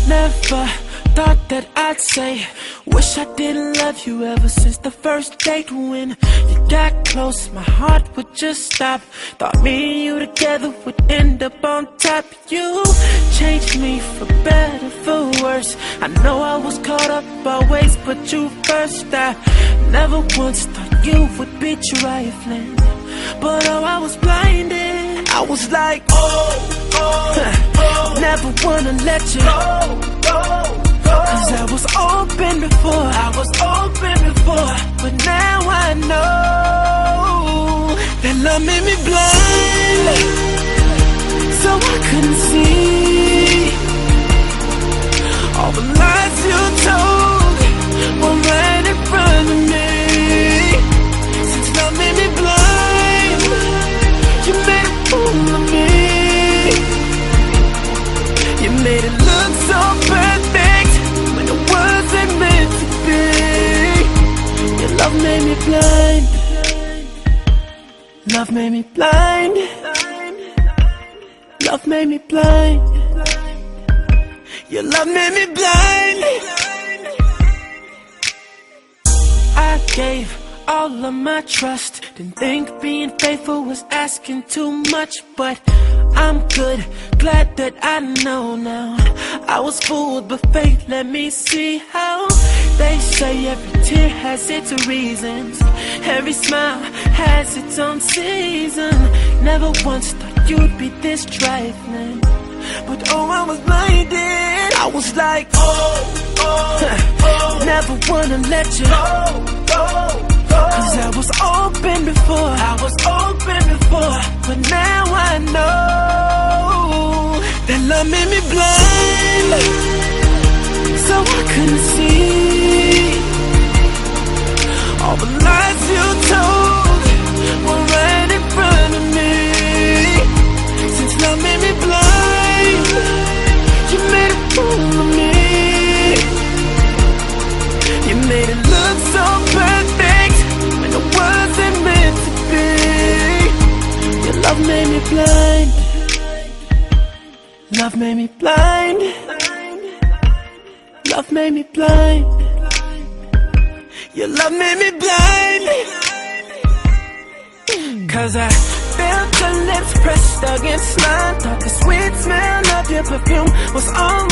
Never thought that I'd say, wish I didn't love you ever since the first date. When you got close, my heart would just stop. Thought me and you together would end up on top. You changed me for better, for worse. I know I was caught up, always put you first. I never once thought you would be trifling, but oh, I was blinded. I was like, never wanna let you go. Cause I was open before, but now I know that love made me blind, so I couldn't see all the lies you told were right in front of me. Since love made me blind, you made a fool of me. You made it look so perfect when it wasn't meant to be. Your love made me blind. Love made me blind. Love made me blind. Your love made me blind. I gave all of my trust, didn't think being faithful was asking too much, but I'm good, glad that I know now. I was fooled, but faith let me see how. They say every tear has its reasons, every smile has its own season. Never once thought you'd be this trifling, but oh, I was blinded. I was like, never wanna let you go. Cause I was open before, but now I know that love made me blind, so I couldn't see all the lies you told were right in front of me. Since love made me blind, you made a fool of me. You made it look so perfect when it wasn't meant to be. Your love made me blind. Love made me blind. Love made me blind. Your love made me blind. Cause I felt your lips pressed against mine, thought the sweet smell of your perfume was all